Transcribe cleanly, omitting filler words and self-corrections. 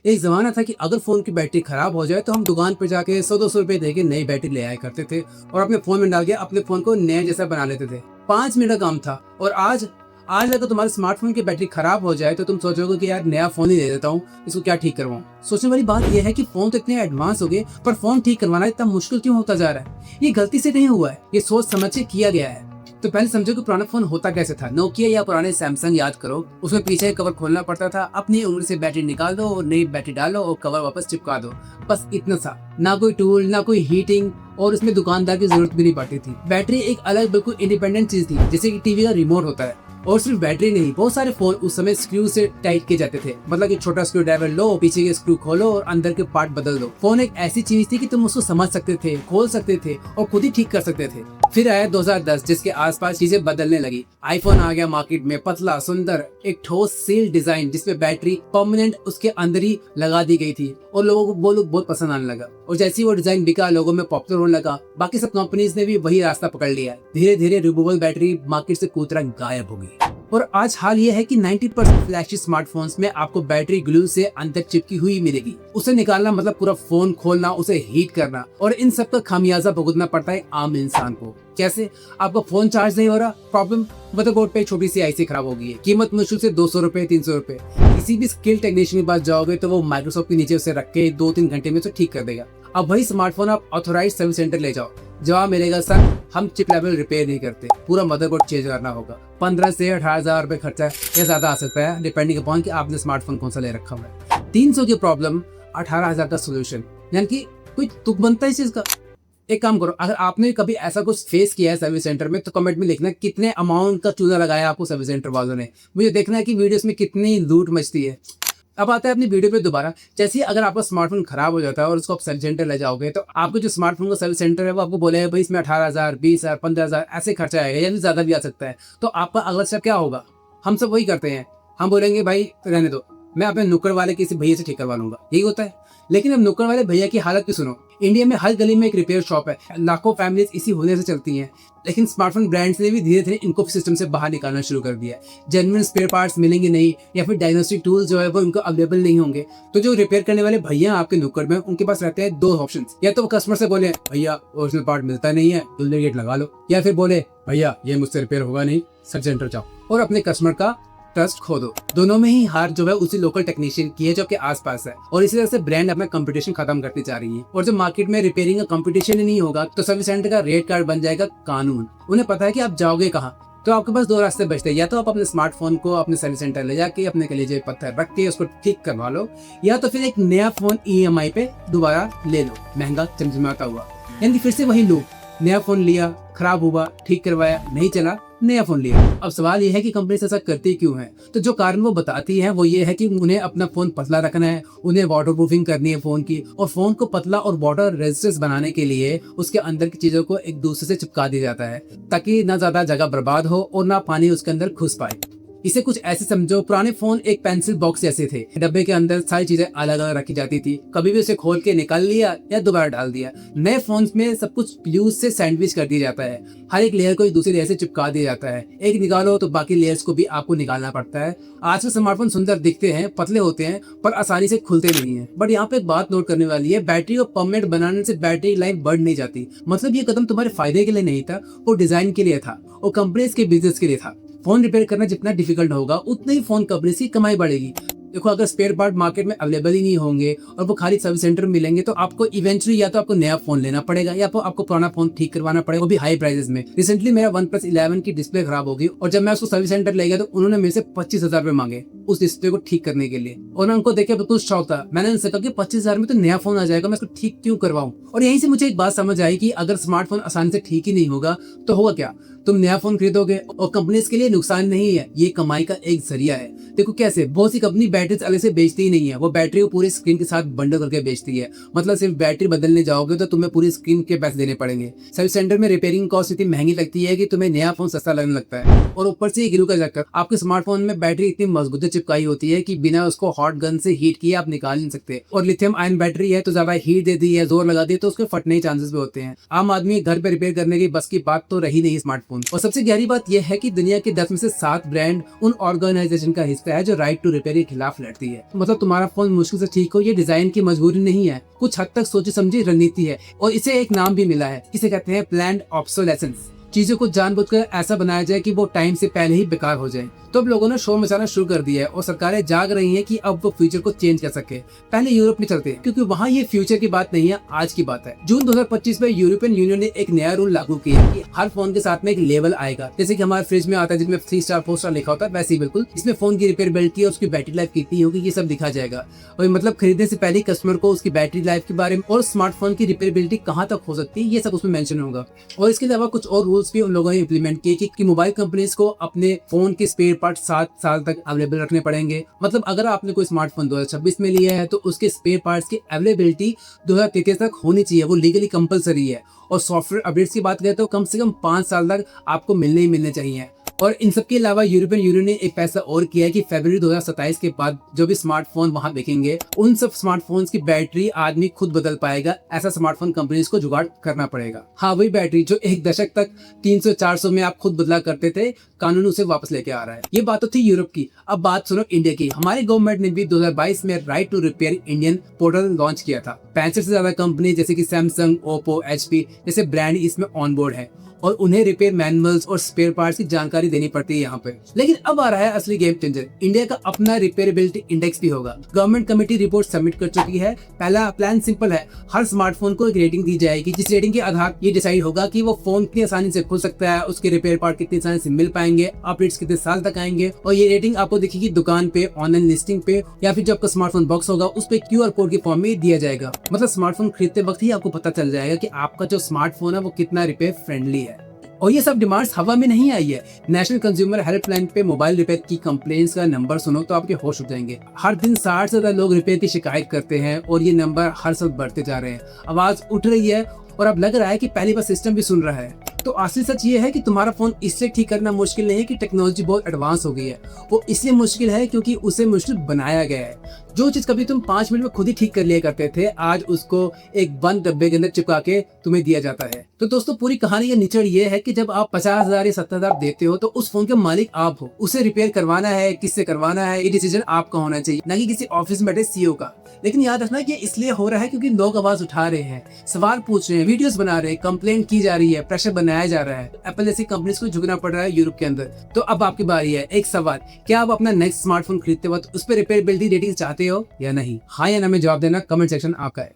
एक ज़माना था कि अगर फ़ोन की बैटरी ख़राब हो जाए तो हम दुकान पर जाके 100-200 रुपए दे के नई बैटरी ले आया करते थे और अपने फ़ोन में डाल के अपने फ़ोन को नए जैसा बना लेते थे। 5 मिनट का काम था। और आज आज अगर तुम्हारे स्मार्टफ़ोन की बैटरी ख़राब हो जाए तो तुम सोचोगे कि यार नया फ़ोन ही ले लेता हूँ, इसको क्या ठीक करवाऊँ। सोचने वाली बात यह है कि फ़ोन तो इतने एडवांस हो गए पर फ़ोन ठीक करवाना इतना मुश्किल क्यों होता जा रहा है। ये गलती से नहीं हुआ है, ये सोच समझ के किया गया है। तो पहले समझो कि पुराना फोन होता कैसे था। नोकिया या पुराने सैमसंग याद करो, उसमें पीछे कवर खोलना पड़ता था, अपनी उंगली से बैटरी निकाल दो और नई बैटरी डालो और कवर वापस चिपका दो, बस इतना सा। ना कोई टूल, ना कोई हीटिंग, और उसमें दुकानदार की जरूरत भी नहीं पड़ती थी। बैटरी एक अलग बिल्कुल इंडिपेंडेंट चीज थी, जैसे कि टीवी का रिमोट होता है। और सिर्फ बैटरी नहीं, बहुत सारे फोन उस समय स्क्रू से टाइट किए जाते थे। मतलब कि छोटा स्क्रू ड्राइवर लो, पीछे के स्क्रू खोलो और अंदर के पार्ट बदल दो। फोन एक ऐसी चीज थी कि तुम उसको समझ सकते थे, खोल सकते थे और खुद ही ठीक कर सकते थे। फिर आया 2010, जिसके आसपास चीजें बदलने लगी। आईफोन आ गया मार्केट में, पतला, सुंदर, एक ठोस सील डिजाइन जिसमें बैटरी परमानेंट उसके अंदर ही लगा दी गई थी और लोगों को वो लोग बहुत पसंद आने लगा। और जैसे ही वो डिजाइन बिका, लोगों में पॉपुलर होने लगा, बाकी सब कंपनीज ने भी वही रास्ता पकड़ लिया। धीरे धीरे रिमूवेबल बैटरी मार्केट से कूतरा गायब हो गई। और आज हाल ये है कि 90% फ्लैगशिप स्मार्टफोन्स में आपको बैटरी ग्लू से अंदर चिपकी हुई मिलेगी। उसे निकालना मतलब पूरा फोन खोलना, उसे हीट करना, और इन सब का खामियाजा भुगतना पड़ता है आम इंसान को। कैसे? आपका फोन चार्ज नहीं हो रहा, प्रॉब्लम मदरबोर्ड पे छोटी सी आईसी खराब हो गई है, कीमत मुश्किल से 200 रुपए 300 रुपए। किसी भी स्किल टेक्नीशियन के पास जाओगे तो वो माइक्रोसॉफ्ट के नीचे उसे रख के 2-3 घंटे में उसे ठीक कर देगा। अब वही स्मार्टफोन आप ऑथोराइज सर्विस सेंटर ले जाओ, जवाब मिलेगा सर हम चिप लेवल रिपेयर नहीं करते, पूरा मदरबोर्ड चेंज करना होगा। 15 से 18,000 रुपए खर्चा या ज्यादा आ सकता है, डिपेंडिंग अपॉन कि आपने स्मार्टफोन कौन सा ले रखा हुआ है। 300 की प्रॉब्लम, 18,000 का सोल्यूशन, यानी कि कोई तुक बनता है इस चीज का। एक काम करो, अगर आपने कभी ऐसा कुछ फेस किया है सर्विस सेंटर में तो कमेंट में लिखना कितने अमाउंट का चूना लगाया आपको सर्विस सेंटर वालों ने। मुझे देखना है कि वीडियोस में कितनी लूट मचती है। अब आता है अपनी वीडियो पे दोबारा। जैसे ही अगर आपका स्मार्टफोन खराब हो जाता है और उसको आप सर्विस सेंटर ले जाओगे तो आपको जो स्मार्टफोन का सर्विस सेंटर है वो आपको बोलेगा भाई इसमें 18,000, 20,000, 15,000 ऐसे खर्चा आएगा, या भी ज्यादा भी आ सकता है। तो आपका अगला स्टेप क्या होगा? हम सब वही करते हैं, हम बोलेंगे भाई रहने दो, मैं अपने नुक्कड़ वाले किसी भैया से ठीक करवा लूंगा, यही होता है। लेकिन अब नुक्कड़ वाले भैया की हालत भी सुनो। इंडिया में हर गली में एक रिपेयर शॉप है, लाखों फैमिलीज इसी होने से चलती हैं। लेकिन स्मार्टफोन ब्रांड्स ने भी धीरे धीरे इनको सिस्टम से बाहर निकालना शुरू कर दिया है। जेन्युइन स्पेयर पार्ट्स मिलेंगे नहीं, या फिर डायग्नोस्टिक टूल्स जो है वो इनको अवेलेबल नहीं होंगे। तो जो रिपेयर करने वाले भैया आपके नुक्कड़ में, उनके पास रहते हैं 2 ऑप्शंस। या तो वो कस्टमर से बोले भैया ओरिजिनल पार्ट मिलता नहीं है, डुप्लीकेट लगा लो, या फिर बोले भैया ये मुझसे रिपेयर होगा नहीं, सर्विस सेंटर जाओ, और अपने कस्टमर का ट्रस्ट खो दो। दोनों में ही हार जो है उसी लोकल टेक्नीशियन की है जो आपके आसपास है। और इसी तरह से ब्रांड अपना कंपटीशन खत्म करती जा रही है। और जब मार्केट में रिपेयरिंग का कंपटीशन ही नहीं होगा तो सर्विस सेंटर का रेट कार्ड बन जाएगा कानून। उन्हें पता है कि आप जाओगे कहाँ। तो आपके पास 2 रास्ते बचते हैं, या तो आप अपने स्मार्टफोन को अपने सर्विस सेंटर ले जाके अपने कलेजे पत्थर रख के उसको ठीक करवा लो, या तो फिर एक नया फोन EMI पे दोबारा ले लो, महंगा चमचमाता हुआ। यानी फिर से वही लूप, नया फोन लिया, खराब हुआ, ठीक करवाया, नहीं चला, नया फोन लिया। अब सवाल ये है कि कंपनी ऐसा करती क्यों है? तो जो कारण वो बताती है वो ये है कि उन्हें अपना फोन पतला रखना है, उन्हें वाटर प्रूफिंग करनी है फोन की, और फोन को पतला और वाटर रेजिस्टेंस बनाने के लिए उसके अंदर की चीजों को एक दूसरे से चिपका दिया जाता है, ताकि ना ज्यादा जगह बर्बाद हो और ना पानी उसके अंदर घुस पाए। इसे कुछ ऐसे समझो, पुराने फोन एक पेंसिल बॉक्स जैसे थे, डब्बे के अंदर सारी चीजें अलग अलग रखी जाती थी, कभी भी उसे खोल के निकाल लिया या दोबारा डाल दिया। नए फोन्स में सब कुछ ग्लू से सैंडविच कर दिया जाता है, हर एक लेयर को एक दूसरे लेयर से चिपका दिया जाता है। एक निकालो तो बाकी लेयर्स को भी आपको निकालना पड़ता है। आज के स्मार्टफोन सुंदर दिखते हैं, पतले होते हैं, पर आसानी से खुलते नहीं है। बट यहाँ पे एक बात नोट करने वाली है, बैटरी को परमानेंट बनाने से बैटरी लाइफ बढ़ नहीं जाती। मतलब ये कदम तुम्हारे फायदे के लिए नहीं था, वो डिजाइन के लिए था और कंपनीज के बिजनेस के लिए था। फोन रिपेयर करना जितना डिफिकल्ट होगा उतना ही फोन कंपनीज की कमाई बढ़ेगी। देखो, अगर स्पेयर पार्ट मार्केट में अवेलेबल ही नहीं होंगे और वो खाली सर्विस सेंटर में मिलेंगे तो आपको इवेंचुअली या तो आपको नया फोन लेना पड़ेगा या तो आपको पुराना फोन ठीक करवाना पड़ेगा, वो भी हाई प्राइसेस में। रिसेंटली मेरा OnePlus 11 की डिस्प्ले खराब हो गई और जब मैं उसको सर्विस सेंटर ले गया तो उन्होंने मेरे से 25,000 रुपए मांगे उस डिस्प्ले को ठीक करने के लिए। और मैं उनको देखे बिल्कुल शौक था। मैंने उनसे कहा कि 25,000 में तो नया फोन आ जाएगा, मैं इसको ठीक क्यों करवाऊं। और यहीं से मुझे एक बात समझ आई कि अगर स्मार्टफोन आसानी से ठीक ही नहीं होगा तो होगा क्या? तुम नया फोन खरीदोगे और कंपनीज के लिए नुकसान नहीं है, ये कमाई का एक जरिया है। देखो कैसे, बहुत सी कंपनी बैटरीज अलग से बेचती ही नहीं है, वो बैटरी को पूरी स्क्रीन के साथ बंडल करके बेचती है। मतलब सिर्फ बैटरी बदलने जाओगे तो तुम्हें पूरी स्क्रीन के पैसे देने पड़ेंगे। सर्विस सेंटर में रिपेयरिंग कॉस्ट इतनी महंगी लगती है कि तुम्हें नया फोन सस्ता लगने लगता है। और ऊपर से ग्लू का चक्कर, आपके स्मार्टफोन में बैटरी इतनी मजबूत चिपकाई होती है कि बिना उसको हॉट गन से हीट किए आप निकाल नहीं सकते। और लिथियम आयन बैटरी है तो ज्यादा हीट दे दी है, जोर लगा दी तो उसके फटने के चांसेस भी होते हैं। आम आदमी घर पे रिपेयर करने की बस की बात तो रही नहीं स्मार्टफोन। और सबसे गहरी बात यह है कि दुनिया के 10 में से 7 ब्रांड उन ऑर्गेनाइजेशन का हिस्सा है जो राइट टू रिपेयर के खिलाफ खिलाफ लड़ती है। मतलब तुम्हारा फोन मुश्किल से ठीक हो ये डिजाइन की मजबूरी नहीं है, कुछ हद तक सोची समझी रणनीति है। और इसे एक नाम भी मिला है, इसे कहते हैं प्लान्ड ऑब्सोलेसेंस। चीजों को जानबूझकर ऐसा बनाया जाए कि वो टाइम से पहले ही बेकार हो जाए। तो अब लोगों ने शोर मचाना शुरू कर दिया है और सरकारें जाग रही हैं कि अब वो फ्यूचर को चेंज कर सके। पहले यूरोप में चलते हैं, क्योंकि वहाँ ये फ्यूचर की बात नहीं है, आज की बात है। जून 2025 में यूरोपियन यूनियन ने एक नया रूल लागू किया कि हर फोन के साथ में एक लेबल आएगा, जैसे कि हमारे फ्रिज में आता है जिसमें 3 स्टार 4 स्टार लिखा होता है, वैसे ही बिल्कुल इसमें फोन की रिपेयरबिलिटी और उसकी बैटरी लाइफ कितनी होगी ये सब लिखा जाएगा। और मतलब खरीदने से पहले कस्टमर को उसकी बैटरी लाइफ के बारे में और स्मार्टफोन की रिपेयरबिलिटी कहाँ तक हो सकती है ये सब उसमें मेंशन होगा। और इसके अलावा कुछ और रूल्स भी उन लोगों ने इम्प्लीमेंट किए कि मोबाइल कंपनीज को अपने फोन के स्पेयर पार्ट 7 साल तक अवेलेबल रखने पड़ेंगे। मतलब अगर आपने कोई स्मार्टफोन 2026 में लिया है तो उसके स्पेयर पार्ट्स की अवेलेबिलिटी 2033 तक होनी चाहिए, वो लीगली कंपलसरी है। और सॉफ्टवेयर अपडेट्स की बात करें तो कम से कम 5 साल तक आपको मिलने ही मिलने चाहिए। और इन सब के अलावा यूरोपियन यूनियन ने एक फैसला और किया है कि फरवरी 2027 के बाद जो भी स्मार्टफोन वहां बिकेंगे उन सब स्मार्टफोन्स की बैटरी आदमी खुद बदल पाएगा। ऐसा स्मार्टफोन कंपनीज को जुगाड़ करना पड़ेगा। हाँ, वही बैटरी जो एक दशक तक 300-400 में आप खुद बदला करते थे, कानून उसे वापस लेके आ रहा है। ये बात तो थी यूरोप की। अब बात सुनो इंडिया की। हमारी गवर्नमेंट ने भी 2022 में right to repair Indian portal launch किया था। 65 से ज्यादा कंपनी जैसे कि सैमसंग, ओप्पो, HP जैसे ब्रांड इसमें ऑन बोर्ड है और उन्हें रिपेयर मैनुअल्स और स्पेयर पार्ट्स की जानकारी देनी पड़ती है यहाँ पे। लेकिन अब आ रहा है असली गेम चेंजर। इंडिया का अपना रिपेयरेबिलिटी इंडेक्स भी होगा। गवर्नमेंट कमेटी रिपोर्ट सबमिट कर चुकी है। पहला प्लान सिंपल है, हर स्मार्टफोन को एक रेटिंग दी जाएगी, जिस रेटिंग के आधार ये डिसाइड होगा कि वो फोन कितनी आसानी से खुल सकता है, उसके रिपेयर पार्ट कितनी आसानी से मिल पाएंगे, अपडेट्स कितने साल तक आएंगे। और ये रेटिंग आपको दिखेगी दुकान पे, ऑनलाइन लिस्टिंग पे, या फिर जो आपका स्मार्टफोन बॉक्स होगा उस पे QR कोड के फॉर्म में दिया जाएगा। मतलब स्मार्टफोन खरीदते वक्त ही आपको पता चल जाएगा कि आपका जो स्मार्टफोन है वो कितना रिपेयर फ्रेंडली है। और ये सब डिमांड्स हवा में नहीं आई है। नेशनल कंज्यूमर हेल्पलाइन पे मोबाइल रिपेयर की कंप्लेंट्स का नंबर सुनो तो आपके होश उड़ जाएंगे। हर दिन 60 से ज्यादा लोग रिपेयर की शिकायत करते हैं और ये नंबर हर साल बढ़ते जा रहे हैं। आवाज उठ रही है और अब लग रहा है कि पहली बार सिस्टम भी सुन रहा है। तो असली सच ये है कि तुम्हारा फोन इससे ठीक करना मुश्किल नहीं है कि टेक्नोलॉजी बहुत एडवांस हो गई है, वो इसलिए मुश्किल है क्योंकि उसे मुश्किल बनाया गया है। जो चीज कभी तुम 5 मिनट में खुद ही ठीक कर लिया करते थे, आज उसको एक बंद डब्बे के अंदर चिपका के तुम्हें दिया जाता है। तो दोस्तों पूरी कहानी या निचड़ ये है कि जब आप 50,000 या 70,000 देते हो तो उस फोन के मालिक आप हो। उसे रिपेयर करवाना है, किससे करवाना है, ये डिसीजन आपका होना चाहिए, ना कि किसी ऑफिस में बैठे CEO का। लेकिन याद रखना कि इसलिए हो रहा है क्योंकि लोग आवाज उठा रहे हैं, सवाल पूछ रहे हैं, वीडियोस बना रहे हैं, कंप्लेंट की जा रही है, प्रेशर बनाया जा रहा है। एप्पल जैसी कंपनीज को झुकना पड़ रहा है यूरोप के अंदर। तो अब आपकी बारी है। एक सवाल, क्या आप अपना नेक्स्ट स्मार्टफोन खरीदते वक्त उस पर रिपेयरबिलिटी रेटिंग चाहते हो या नहीं? हाँ या ना में जवाब देना। कमेंट सेक्शन आपका है।